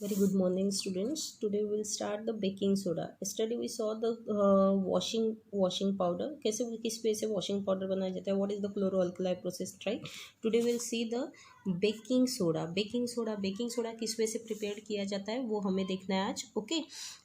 Very good morning, students. Today we will start the baking soda. Yesterday we saw the washing powder. कैसे किस पे से washing powder बनाया जाता है? What is the chloroalkali process? Right. Today we will see the baking soda. Baking soda किस way से prepare किया जाता है वो हमें देखना है आज. Okay.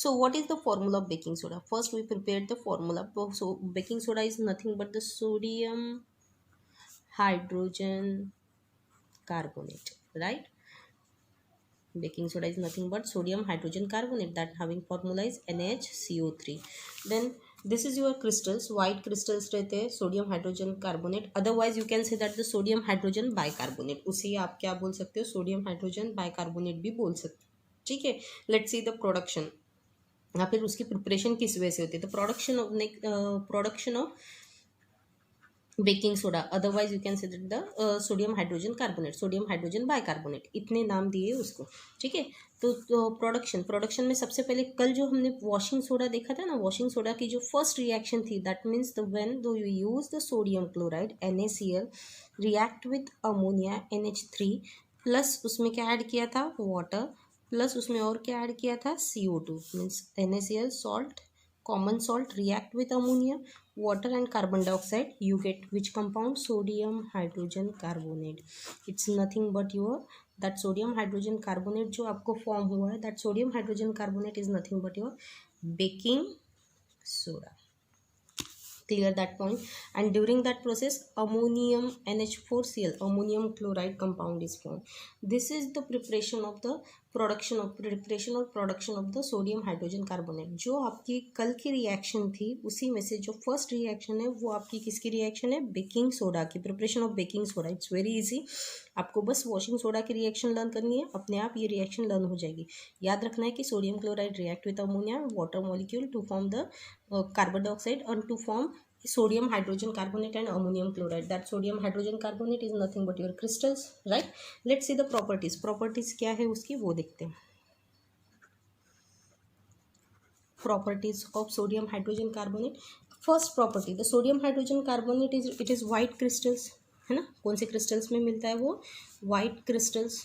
So what is the formula of baking soda? First we prepared the formula. So baking soda is nothing but the sodium hydrogen carbonate. Right. Baking soda is nothing but sodium hydrogen carbonate that having formula is NaHCO3. Then this is your crystals, white crystals रहते हैं sodium hydrogen carbonate. Otherwise you can say that the sodium hydrogen bicarbonate. उसे आप क्या बोल सकते हो? sodium hydrogen bicarbonate भी बोल सकते हो. ठीक है. Let's see the production. या फिर उसकी प्रिपरेशन किस वजह से होती है. तो production of baking soda, otherwise you can से द सोडियम हाइड्रोजन बाइकार्बोनेट, इतने नाम दिए उसको. ठीक है. तो प्रोडक्शन में सबसे पहले कल जो हमने वॉशिंग सोडा देखा था ना, वॉशिंग सोडा की जो फर्स्ट रिएक्शन थी, दैट मीन्स द व्हेन दो you use the sodium chloride NaCl react with ammonia NH3 plus उसमें क्या ऐड किया था, वाटर, प्लस उसमें और क्या ऐड किया था, CO2 means NaCl salt, common salt react with ammonia, water and carbon dioxide, you get which compound? Sodium hydrogen carbonate. It's nothing but your that sodium hydrogen carbonate जो आपको form हुआ है, that sodium hydrogen carbonate is nothing but your baking soda. Clear that point. And during that process ammonium NH4Cl, ammonium chloride compound is formed. This is the preparation of the production of the sodium hydrogen carbonate. जो आपकी कल की reaction थी उसी में से जो first reaction है वो आपकी किसकी रिएक्शन है, बेकिंग सोडा की, preparation of baking soda. It's very easy. आपको बस वॉशिंग सोडा की रिएक्शन लर्न करनी है, अपने आप ये रिएक्शन लर्न हो जाएगी. याद रखना है कि sodium chloride react with ammonia water molecule to form the carbon dioxide और to form sodium hydrogen carbonate and ammonium chloride. That sodium hydrogen carbonate is nothing but your crystals, right? Let's see the properties क्या है उसकी वो देखते हैं. Properties of sodium hydrogen carbonate. First property, the sodium hydrogen carbonate is white crystals, है ना. कौन से crystals में मिलता है वो, white crystals.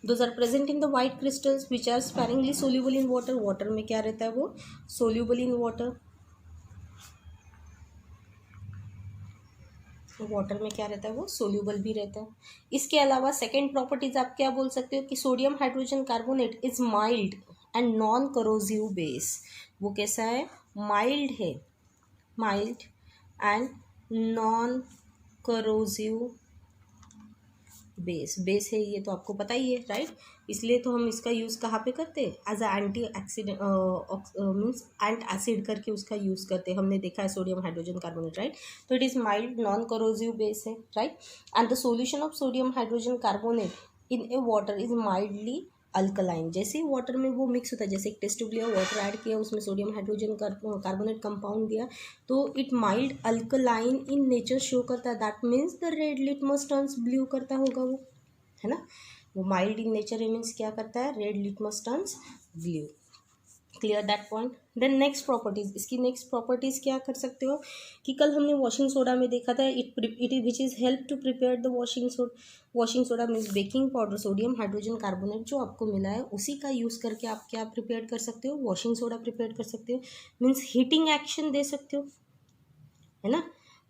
Those are present in the white crystals which are sparingly soluble in water. water में क्या रहता है वो, soluble in water. वाटर में क्या रहता है वो, सोल्यूबल भी रहता है. इसके अलावा सेकेंड प्रॉपर्टीज आप क्या बोल सकते हो कि sodium hydrogen carbonate is mild and non corrosive base. वो कैसा है, माइल्ड है, mild and non corrosive base है. ये तो आपको पता ही है, राइट. इसलिए तो हम इसका यूज़ कहाँ पे करते हैं, as a antioxidant means antacid करके उसका यूज़ करते हैं. हमने देखा है सोडियम हाइड्रोजन कार्बोनेट, राइट. तो it is mild non corrosive base है, right. And the solution of sodium hydrogen carbonate in a water is mildly alkaline. जैसे ही वाटर में वो मिक्स होता है, जैसे एक टेस्ट ट्यूब लिया, वाटर ऐड किया, उसमें सोडियम हाइड्रोजन कार्बोनेट कंपाउंड दिया, तो it mild alkaline in nature show करता है. That means the red litmus turns blue करता होगा वो, है ना. वो माइल्ड इन नेचर मीन्स क्या करता है, red litmus turns blue. Clear that point. Then next properties, इसकी नेक्स्ट प्रॉपर्टीज क्या कर सकते हो कि कल हमने वॉशिंग सोडा में देखा था, it which is help to prepare the washing soda means baking powder, sodium hydrogen carbonate जो आपको मिला है उसी का यूज़ करके आप क्या प्रिपेयर कर सकते हो, वॉशिंग सोडा प्रिपेयर कर सकते हो. मीन्स हीटिंग एक्शन दे सकते हो, है ना.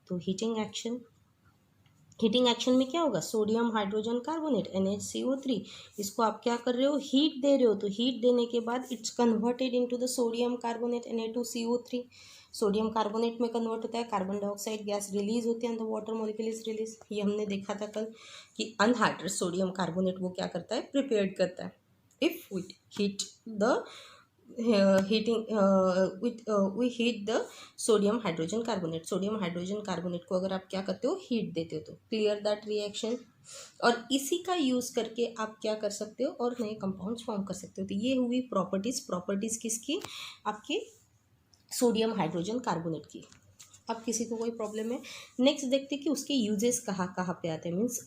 तो हीटिंग एक्शन में क्या होगा, सोडियम हाइड्रोजन कार्बोनेट NaCO3, इसको आप क्या कर रहे हो, हीट दे रहे हो. तो हीट देने के बाद it's converted into the sodium carbonate Na2CO3. Sodium carbonate में कन्वर्ट होता है, कार्बन डाइऑक्साइड गैस रिलीज होती है and the water molecule is release. ये हमने देखा था कल कि अनहाइड्रेटेड सोडियम कार्बोनेट वो क्या करता है, प्रिपेयर करता है. If we heat the we heat the sodium hydrogen carbonate को अगर आप क्या करते हो, हीट देते हो. तो क्लियर दैट रिएक्शन. और इसी का यूज़ करके आप क्या कर सकते हो, और नए कंपाउंड्स फॉर्म कर सकते हो. तो ये हुई प्रॉपर्टीज किसकी, आपकी सोडियम हाइड्रोजन कार्बोनेट की. अब किसी को कोई प्रॉब्लम है, नेक्स्ट देखते हैं कि उसके यूजेस कहाँ कहाँ पे आते हैं, मीन्स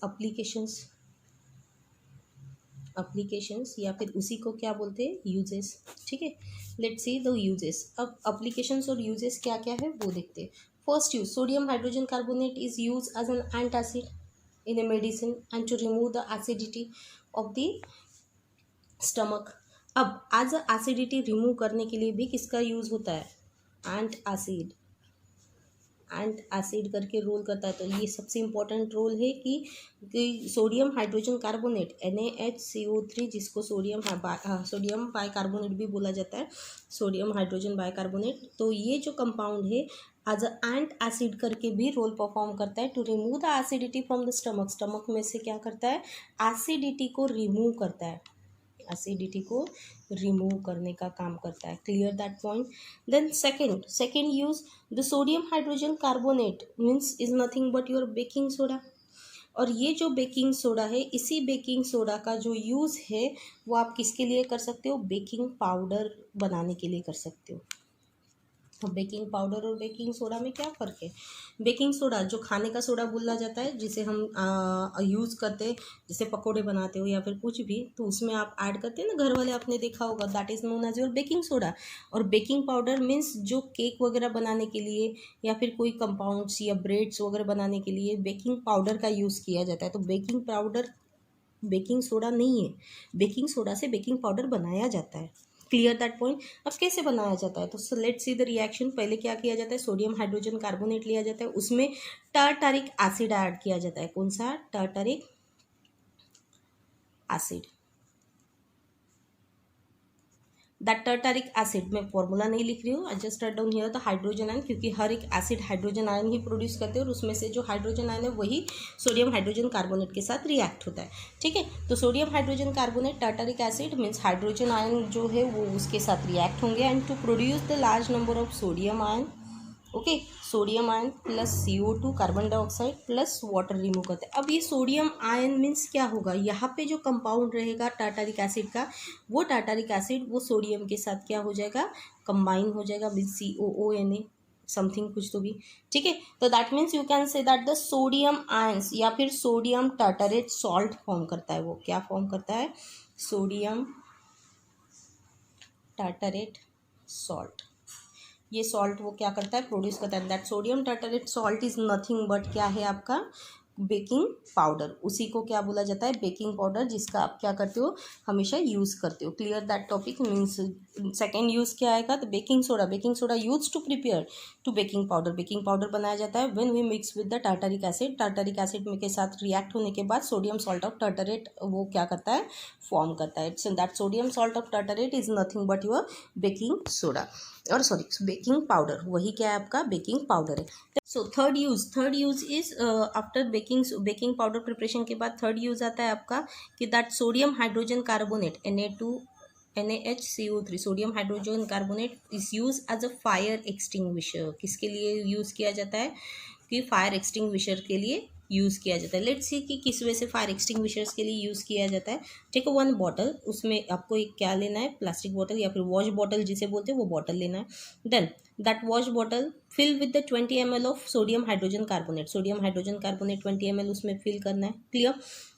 अप्लीकेशंस या फिर उसी को क्या बोलते हैं, यूजेस. ठीक है. Let's see the uses. अब अप्लीकेशंस और यूजेस क्या क्या है वो देखते हैं. First use, sodium hydrogen carbonate is use as an antacid in a medicine and to remove the acidity of the stomach. अब एज अ एसिडिटी रिमूव करने के लिए भी किसका यूज़ होता है, एंट एसिड, एंट एसिड करके रोल करता है। तो ये सबसे इम्पोर्टेंट रोल है कि सोडियम हाइड्रोजन कार्बोनेट NaHCO3, जिसको सोडियम बाइकार्बोनेट भी बोला जाता है, सोडियम हाइड्रोजन बाइकार्बोनेट। तो ये जो कंपाउंड है एज अ एंट एसिड करके भी रोल परफॉर्म करता है to remove the acidity from the stomach. Stomach में से क्या करता है, एसिडिटी को रिमूव करता है, एसिडिटी को रिमूव करने का काम करता है। Clear that point. Then second use, the sodium hydrogen carbonate means is nothing but your baking soda. और ये जो बेकिंग सोडा है, इसी बेकिंग सोडा का जो यूज़ है वो आप किसके लिए कर सकते हो, बेकिंग पाउडर बनाने के लिए कर सकते हो। बेकिंग पाउडर और बेकिंग सोडा में क्या फ़र्क है, बेकिंग सोडा जो खाने का सोडा बोला जाता है, जिसे हम यूज़ करते हैं, जैसे पकोड़े बनाते हो या फिर कुछ भी, तो उसमें आप ऐड करते हैं ना, घर वाले आपने देखा होगा, that is known as your baking soda. और बेकिंग पाउडर मीन्स जो केक वगैरह बनाने के लिए या फिर कोई कंपाउंड्स या ब्रेड्स वगैरह बनाने के लिए बेकिंग पाउडर का यूज़ किया जाता है। तो बेकिंग पाउडर बेकिंग सोडा नहीं है, बेकिंग सोडा से बेकिंग पाउडर बनाया जाता है। Clear that point. अब कैसे बनाया जाता है, तो लेट्स सी द रिएक्शन। पहले क्या किया जाता है, सोडियम हाइड्रोजन कार्बोनेट लिया जाता है, उसमें टार्टारिक एसिड ऐड किया जाता है। कौन सा, tartaric acid. That tartaric acid, मैं फॉर्मूला नहीं लिख रही हूँ, I just write down here the hydrogen ion, क्योंकि हर एक एसिड हाइड्रोजन आयन ही प्रोड्यूस करते हैं और उसमें से जो हाइड्रोजन आयन है वही सोडियम हाइड्रोजन कार्बोनेट के साथ रिएक्ट होता है। ठीक है, तो sodium hydrogen carbonate tartaric acid means hydrogen ion जो है वो उसके साथ रिएक्ट होंगे and to produce the large number of sodium ion. Okay, sodium ion plus CO2 carbon dioxide plus water remove करते हैं। अब ये सोडियम आयन मीन्स क्या होगा, यहाँ पे जो कंपाउंड रहेगा टार्टारिक एसिड का, वो टार्टारिक एसिड वो सोडियम के साथ क्या हो जाएगा, कंबाइन हो जाएगा विद COONA समथिंग कुछ तो भी। ठीक है, तो that means you can say that the sodium ions या फिर सोडियम टार्टारेट सॉल्ट फॉर्म करता है। वो क्या फॉर्म करता है, सोडियम टार्टारेट सॉल्ट। ये सॉल्ट वो क्या करता है, प्रोड्यूस करता है। That sodium tartrate salt is nothing but क्या है आपका, बेकिंग पाउडर। उसी को क्या बोला जाता है, बेकिंग पाउडर, जिसका आप क्या करते हो, हमेशा यूज़ करते हो। Clear that topic. Means second use क्या आएगा, तो baking soda. Baking soda use to prepare to baking powder. Baking powder बनाया जाता है when we mix with the tartaric acid. Tartaric acid में के साथ रिएक्ट होने के बाद सोडियम सॉल्ट ऑफ टार्टारेट वो क्या करता है, फॉर्म करता है। So that sodium salt of tartrate is nothing but your baking soda, और सॉरी बेकिंग पाउडर, वही क्या है आपका, बेकिंग पाउडर है। So third use is after baking powder preparation के बाद थर्ड यूज आता है आपका कि that sodium hydrogen carbonate NaHCO3 sodium hydrogen carbonate is use as a fire extinguisher. किसके लिए यूज किया जाता है, कि फायर एक्सटिंग्विशर के लिए यूज़ किया जाता है। लेट्स सी कि किस वजह से फायर एक्सटिंग्विशर्स के लिए यूज़ किया जाता है। ठीक है, वन बॉटल, उसमें आपको एक क्या लेना है, प्लास्टिक बॉटल या फिर वॉश बॉटल जिसे बोलते हैं, वो बॉटल लेना है। Then that wash bottle fill with the 20 ml of sodium hydrogen carbonate. Sodium hydrogen carbonate 20 ml उसमें फिल करना है। Clear.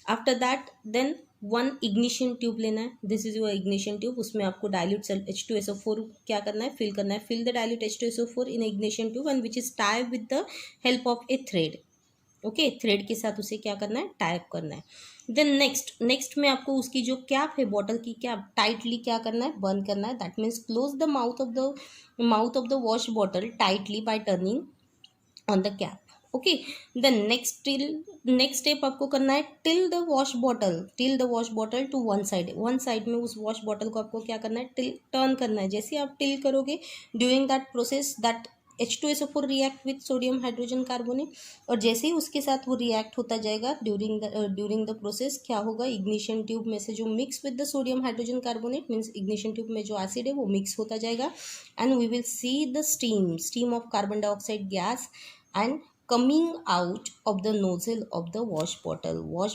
After that then one ignition tube लेना है, this is your ignition tube. उसमें आपको डाइल्यूट H2SO4 क्या करना है, फिल करना है। Fill the dilute H2SO4 in ignition tube and which is tied with the help of a thread. Okay, thread के साथ उसे क्या करना है, टाइप करना है। देन नेक्स्ट में आपको उसकी जो कैप है, बॉटल की कैप, टाइटली क्या करना है, बंद करना है। That means close the mouth of the wash bottle tightly by turning on the cap. Okay, then next step आपको करना है, till the wash bottle to one side में उस वॉश बॉटल को आपको क्या करना है, टर्न करना है। जैसे आप टिल करोगे, during that process that H2SO4 react with sodium hydrogen carbonate, और जैसे ही उसके साथ वो रिएक्ट होता जाएगा ड्यूरिंग द प्रोसेस क्या होगा, इग्निशन ट्यूब में से जो mix with the sodium hydrogen carbonate means ignition tube में जो एसिड है वो मिक्स होता जाएगा and we will see the steam of carbon dioxide gas and coming out of the nozzle of the wash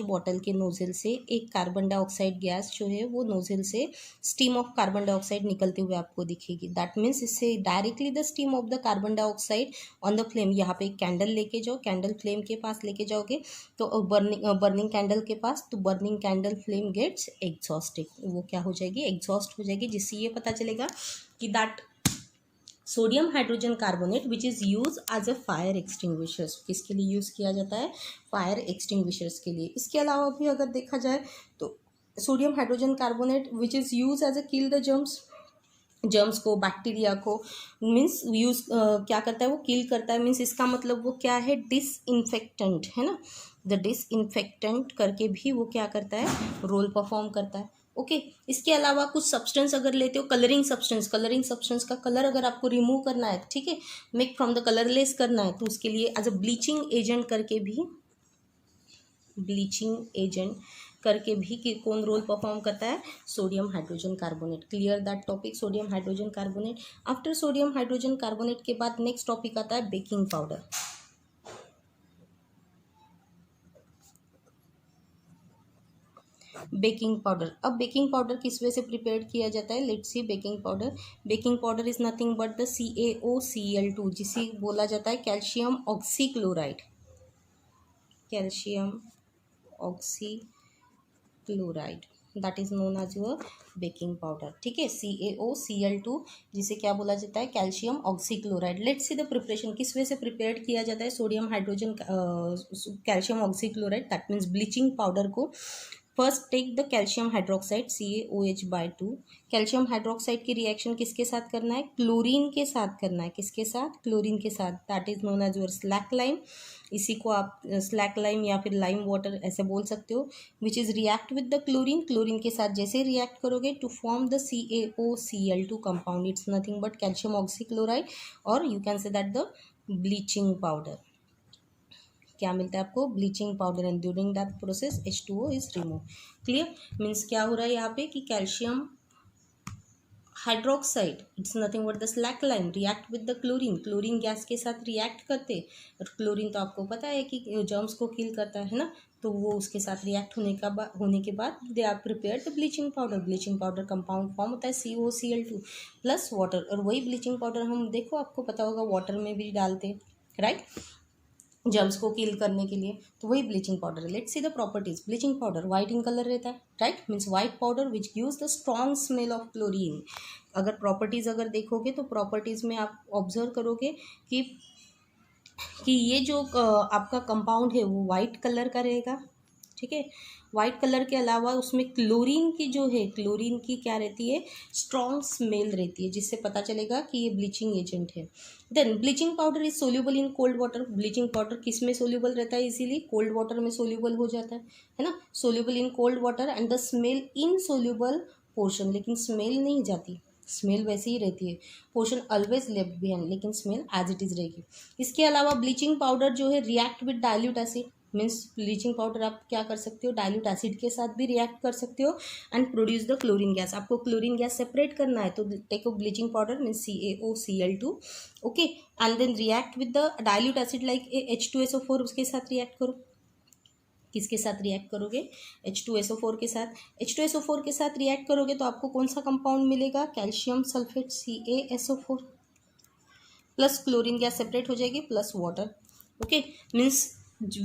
bottle के nozzle से एक carbon dioxide gas जो है वो नोजल से स्टीम ऑफ कार्बन डाइऑक्साइड निकलते हुए आपको दिखेगी। दैट मीन्स इससे directly the steam of the carbon dioxide on the flame. यहाँ पे एक कैंडल लेके जाओ, कैंडल फ्लेम के पास लेके जाओगे तो बर्निंग कैंडल के पास, तो burning candle flame gets exhausted, वो क्या हो जाएगी, एग्जॉस्ट हो जाएगी, जिससे ये पता चलेगा कि that sodium hydrogen carbonate which is use as a fire extinguishers. किसके लिए यूज़ किया जाता है, फायर एक्सटिंग्विशर्स के लिए। इसके अलावा भी अगर देखा जाए तो sodium hydrogen carbonate which is use as a kill the germs को, बैक्टीरिया को, मीन्स यूज क्या करता है वो किल करता है, मीन्स इसका मतलब वो क्या है डिसइंफेक्टेंट है ना, द डिसइंफेक्टेंट करके भी वो क्या करता है रोल परफॉर्म करता है। ओके इसके अलावा कुछ सब्सटेंस अगर लेते हो, कलरिंग सब्सटेंस का कलर अगर आपको रिमूव करना है, ठीक है, मेक फ्रॉम द कलरलेस करना है, तो उसके लिए एज अ ब्लीचिंग एजेंट करके भी कौन रोल परफॉर्म करता है, sodium hydrogen carbonate. Clear that topic, sodium hydrogen carbonate. After sodium hydrogen carbonate के बाद नेक्स्ट टॉपिक आता है बेकिंग पाउडर। बेकिंग पाउडर, अब बेकिंग पाउडर किस वे से प्रिपेयर किया जाता है, let's see baking powder is nothing but the CaOCl2 जिसे बोला जाता है calcium oxychloride, that is known as your baking powder. ठीक है, CaOCl2 जिसे क्या बोला जाता है calcium oxychloride. Let's see the preparation, किस वे से प्रिपेयर किया जाता है sodium hydrogen calcium oxychloride, that means bleaching powder को। First take the calcium hydroxide CaOH/2। Calcium hydroxide की रिएक्शन किसके साथ करना है, क्लोरीन के साथ करना है, किसके साथ, क्लोरीन के साथ, that is known as your slack lime. इसी को आप स्लैक लाइम या फिर लाइम वाटर ऐसे बोल सकते हो, which is react with the chlorine के साथ जैसे रिएक्ट करोगे to form the CaOCl2 compound, it's nothing but calcium oxychloride, और you can say that the bleaching powder. क्या मिलता है आपको, bleaching powder, and during that process H2O is remove. Clear, means क्या हो रहा है यहाँ पे कि calcium hydroxide it's nothing but the slack lime react with the chlorine gas के साथ रिएक्ट करते, और क्लोरीन तो आपको पता है कि जर्म्स को किल करता है ना, तो वो उसके साथ रिएक्ट होने के बाद they are prepare the bleaching powder compound form होता है COCl2 प्लस वाटर, और वही ब्लीचिंग पाउडर हम देखो आपको पता होगा वाटर में भी डालते, राइट, जर्म्स को किल करने के लिए, तो वही ब्लीचिंग पाउडर है। Let's see the properties. Bleaching powder white in colour रहता है, right, means white powder which gives the strong smell of chlorine. अगर प्रॉपर्टीज अगर देखोगे तो प्रॉपर्टीज में आप ऑब्जर्व करोगे कि ये जो आपका कंपाउंड है वो वाइट कलर का रहेगा, ठीक है। वाइट कलर के अलावा उसमें क्लोरीन की क्या रहती है, स्ट्रॉन्ग स्मेल रहती है, जिससे पता चलेगा कि ये ब्लीचिंग एजेंट है। Then bleaching powder is soluble in cold water. Bleaching powder किस में सोल्यूबल रहता है, इजीली कोल्ड वाटर में सोल्यूबल हो जाता है ना, soluble in cold water, and the smell in soluble portion, लेकिन स्मेल नहीं जाती, स्मेल वैसे ही रहती है, पोर्शन ऑलवेज लेफ्ट बिहाइंड, लेकिन स्मेल एज इट इज रहेगी। इसके अलावा ब्लीचिंग पाउडर जो है react with dilute acid, means bleaching powder आप क्या कर सकते हो, डाइल्यूट एसिड के साथ भी रिएक्ट कर सकते हो and produce the chlorine gas. आपको क्लोरीन गैस सेपरेट करना है तो take a bleaching powder means CaOCl2, okay, and then react with the dilute acid like H2SO4, उसके साथ रिएक्ट करो। किसके साथ रिएक्ट करोगे, H2SO4 के साथ। H2SO4 के साथ रिएक्ट करोगे तो आपको कौन सा कंपाउंड मिलेगा, calcium sulphate CaSO4, plus chlorine gas separate हो जाएगी plus water, okay. Means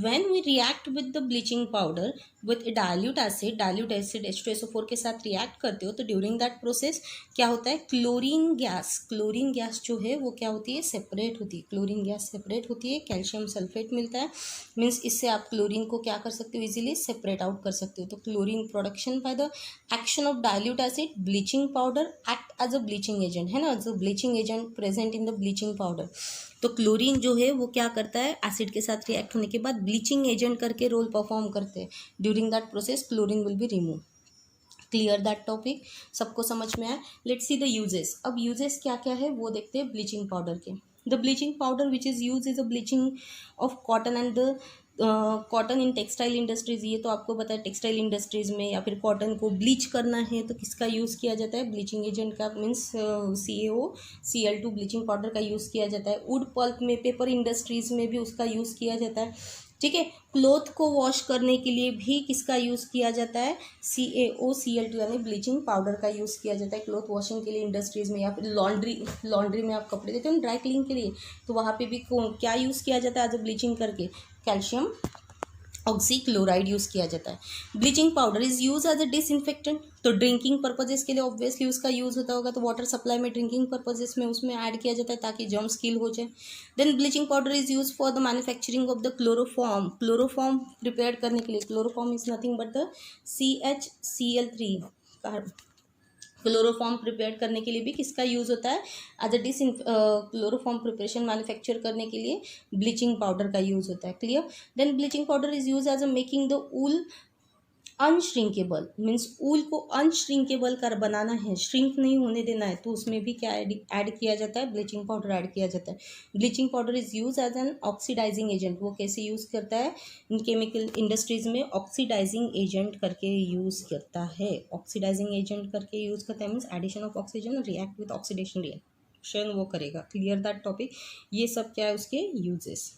when we react with the bleaching powder with a dilute acid H2SO4 के साथ रिएक्ट करते हो तो ड्यूरिंग दैट प्रोसेस क्या होता है, क्लोरीन गैस जो है वो क्या होती है, सेपरेट होती है, क्लोरीन गैस सेपरेट होती है, कैल्शियम सल्फेट मिलता है, मीन्स इससे आप क्लोरीन को क्या कर सकते हो, इजीली सेपरेट आउट कर सकते हो। तो chlorine production by the action of dilute acid, bleaching powder act as a bleaching agent, है ना, जो bleaching agent present in the bleaching powder. तो क्लोरीन जो है वो क्या करता है, एसिड के साथ रिएक्ट होने के बाद ब्लीचिंग एजेंट करके रोल परफॉर्म करते हैं। During that process chlorine will be remove. Clear that topic, सबको समझ में आया। Let's see the uses. अब यूजेस क्या क्या है वो देखते हैं ब्लीचिंग पाउडर के। The bleaching powder which is use is a bleaching of cotton and the cotton in textile industries. ये तो आपको पता है, टेक्सटाइल इंडस्ट्रीज़ में या फिर कॉटन को ब्लीच करना है तो किसका यूज़ किया जाता है, ब्लीचिंग एजेंट का, मीन्स CaOCl2 ब्लीचिंग पाउडर का यूज़ किया जाता है। वुड पल्प में, पेपर इंडस्ट्रीज़ में भी उसका यूज़ किया जाता है, ठीक है। क्लोथ को वॉश करने के लिए भी किसका यूज़ किया जाता है, CaOCl2 यानी ब्लीचिंग पाउडर का यूज़ किया जाता है क्लोथ वॉशिंग के लिए इंडस्ट्रीज़ में, या फिर लॉन्ड्री में आप कपड़े देते हो ड्राई क्लीन के लिए, तो वहाँ पे भी क्या यूज़ किया जाता है एज अ ब्लीचिंग करके, कैल्शियम ऑक्सीक्लोराइड यूज़ किया जाता है। Bleaching powder is use as a disinfectant, तो ड्रिंकिंग पर्पजेस के लिए ऑब्वियसली उसका यूज़ होता होगा, तो वाटर सप्लाई में ड्रिंकिंग पर्पजेस में उसमें ऐड किया जाता है ताकि जर्म्स किल हो जाए। Then bleaching powder is use for the manufacturing of the chloroform, chloroform prepare करने के लिए, chloroform is nothing but the CHCl3 chloroform prepare करने के लिए भी किसका यूज़ होता है, as a chloroform preparation manufacture करने के लिए ब्लीचिंग पाउडर का यूज़ होता है। Clear. Then bleaching powder is use as a making the wool unshrinkable, means wool को अनश्रिंकेबल कर बनाना है, श्रिंक नहीं होने देना है, तो उसमें भी क्या ऐड किया जाता है, ब्लीचिंग पाउडर ऐड किया जाता है। Bleaching powder is use as an oxidising agent, वो कैसे यूज़ करता है, केमिकल इंडस्ट्रीज में ऑक्सीडाइजिंग एजेंट करके यूज़ करता है, ऑक्सीडाइजिंग एजेंट करके यूज़ करता है, means addition of oxygen react with oxidation reaction वो करेगा। Clear that topic. ये सब क्या है उसके uses,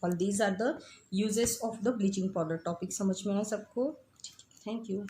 all these are the uses of the bleaching powder. Topic समझ में आया सबको? Thank you.